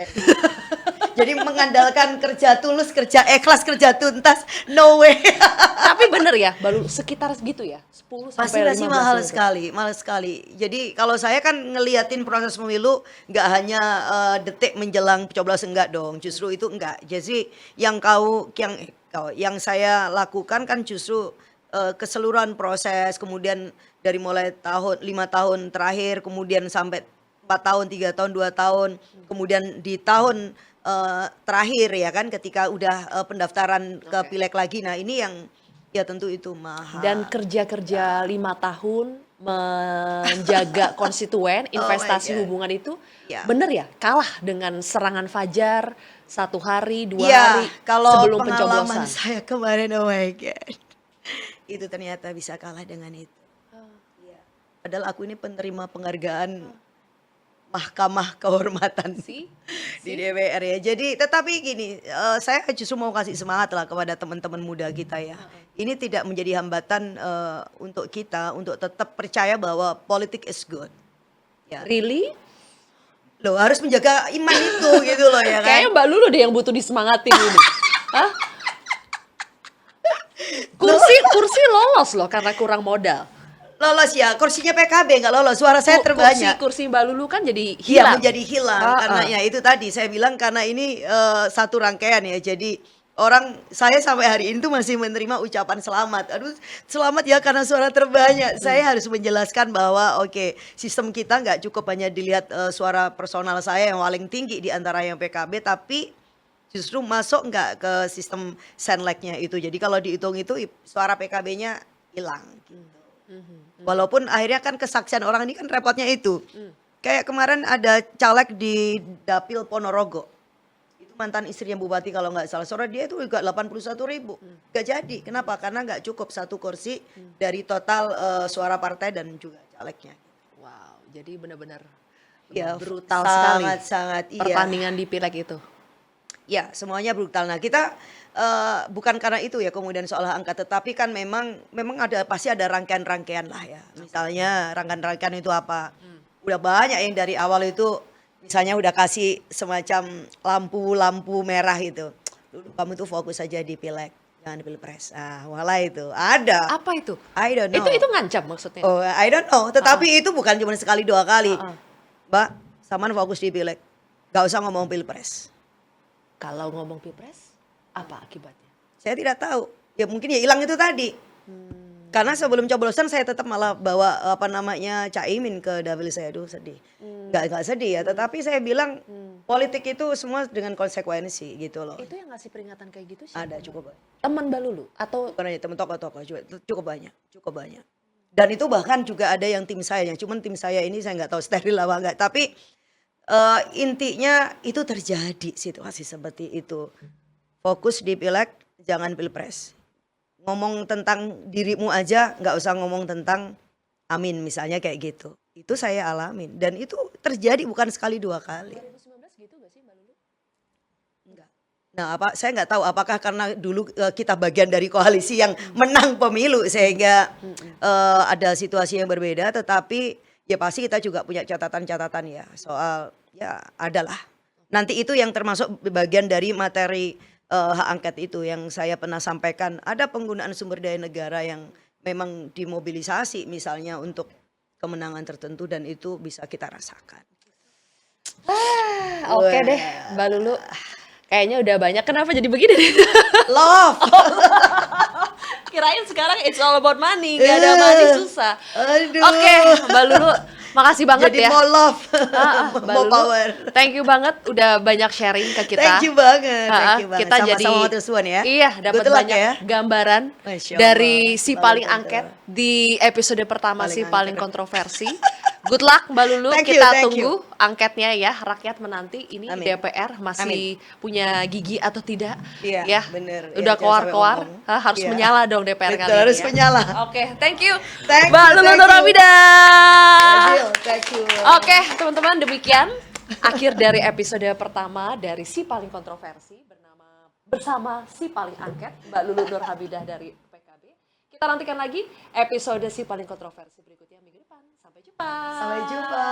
Jadi mengandalkan kerja tulus, kerja ikhlas, kerja tuntas, no way. Tapi bener ya, baru sekitar segitu ya. 10 sampai 15. Pasti mahal itu. sekali, mahal sekali. Jadi kalau saya kan ngeliatin proses pemilu nggak hanya detik menjelang pencoblosan, enggak dong. Justru itu enggak. Jadi yang saya lakukan kan justru keseluruhan proses, kemudian dari mulai 5 tahun terakhir, kemudian sampai 4 tahun, 3 tahun, 2 tahun, kemudian di tahun terakhir ya kan ketika udah pendaftaran ke pileg lagi. Nah ini yang ya tentu itu mahal. Dan kerja-kerja 5 tahun menjaga konstituen, investasi God. hubungan itu Ya. bener ya kalah dengan serangan fajar 1 hari, 2 Iya, hari kalau sebelum pengalaman pencoblosan. saya kemarin, oh my God, itu ternyata bisa kalah dengan itu. Iya. Padahal aku ini penerima penghargaan Mahkamah Kehormatan Si? di DPR ya. Jadi tetapi gini, saya justru mau kasih semangat lah kepada teman-teman muda kita ya. Ini tidak menjadi hambatan untuk kita untuk tetap percaya bahwa politik is good. Ya. Really? Loh harus menjaga iman itu gitu loh ya kan. Kayaknya Mbak Lulu deh yang butuh disemangatin ini. Hah? Kursi lolos loh karena kurang modal. Lolos ya, kursinya PKB nggak lolos, suara saya terbanyak. Kursi Mbak Lulu kan jadi Iya hilang. menjadi hilang karena ya itu tadi saya bilang karena ini satu rangkaian ya. Jadi saya sampai hari ini tuh masih menerima ucapan selamat. Aduh selamat ya karena suara terbanyak. Saya harus menjelaskan bahwa oke, sistem kita nggak cukup hanya dilihat suara personal saya yang paling tinggi di antara yang PKB, tapi justru masuk nggak ke sistem senleknya itu. Jadi kalau dihitung itu suara PKB-nya hilang. Gitu. Walaupun akhirnya kan kesaksian orang ini kan repotnya itu. Kayak kemarin ada caleg di Dapil Ponorogo. Itu mantan istrinya bupati kalau nggak salah. Suara dia itu juga 81.000. Gak jadi. Kenapa? Karena nggak cukup satu kursi dari total suara partai dan juga calegnya. Wow, jadi benar-benar Ya, brutal sekali sangat-sangat iya. pertandingan di Pileg itu. Ya, semuanya brutal. Nah, kita bukan karena itu ya kemudian soal angka, tetapi kan memang pasti ada rangkaian-rangkaian lah ya. Misalnya rangkaian-rangkaian itu apa? Udah banyak yang dari awal itu misalnya udah kasih semacam lampu merah itu. Dulu kamu tuh fokus aja di Pileg, jangan di Pilpres. Ah, walah itu ada. Apa itu? I don't know. Itu ngancam maksudnya? Oh, I don't know. Tetapi itu bukan cuma sekali dua kali. Mbak, saman fokus di Pileg. Gak usah ngomong Pilpres. Kalau ngomong Pilpres, apa akibatnya? Saya tidak tahu. Ya mungkin ya hilang itu tadi. Karena sebelum coblosan saya tetap malah bawa Caimin ke dapil saya. Aduh sedih. Nggak sedih ya, tetapi saya bilang politik itu semua dengan konsekuensi gitu loh. Itu yang ngasih peringatan kayak gitu siapa? Ada cukup banyak. Teman Mbak Lulu atau Bukan hanya teman tokoh-tokoh juga, cukup banyak. Dan itu bahkan juga ada yang tim saya, cuman tim saya ini saya nggak tahu steril apa enggak. Tapi intinya itu terjadi situasi seperti itu. Fokus di Pileg, jangan Pilpres. Ngomong tentang dirimu aja, nggak usah ngomong tentang Amin misalnya kayak gitu. Itu saya alamin dan itu terjadi bukan sekali dua kali. 2019 gitu gak sih Mbak Lulu? Enggak. Nah, saya nggak tahu apakah karena dulu kita bagian dari koalisi yang menang pemilu sehingga ada situasi yang berbeda, tetapi ya pasti kita juga punya catatan-catatan ya soal ya adalah. Nanti itu yang termasuk bagian dari materi hak angket itu yang saya pernah sampaikan. Ada penggunaan sumber daya negara yang memang dimobilisasi misalnya untuk kemenangan tertentu dan itu bisa kita rasakan. Oke deh Mbak Lulu. Kayaknya udah banyak. Kenapa jadi begini? Love. Kirain sekarang it's all about money. Gak ada money susah. Aduh. Oke Mbak Lulu. Makasih banget Jadi ya. mau love, Mbak mau Lulu, power. thank you banget udah banyak sharing ke kita. Thank you banget, thank you banget. Kita jadi Sama-sama Watersuan ya. Iya, dapat Good luck banyak ya. gambaran Masya dari Allah, si paling paling tentu. angket di episode pertama Paling si paling angket. kontroversi. Good luck Mbak Lulu, Thank you, kita thank tunggu angketnya ya, rakyat menanti ini Amin. DPR masih punya gigi atau tidak. Iya, ya. bener. Udah Ya, jangan keluar-keluar, sampai ngomong. harus Iya. menyala dong DPR Betul, kali ini harus ya. menyala. Oke, thank you. Thank Mbak you, Lulu thank you. Nurhamidah. Adil, thank you. Oke, teman-teman, demikian akhir dari episode pertama dari Si Paling Kontroversi bersama Si Paling Angket, Mbak Lulu Nurhamidah dari PKB. Kita nantikan lagi episode Si Paling Kontroversi berikutnya minggu depan. Sampai jumpa. Sampai jumpa.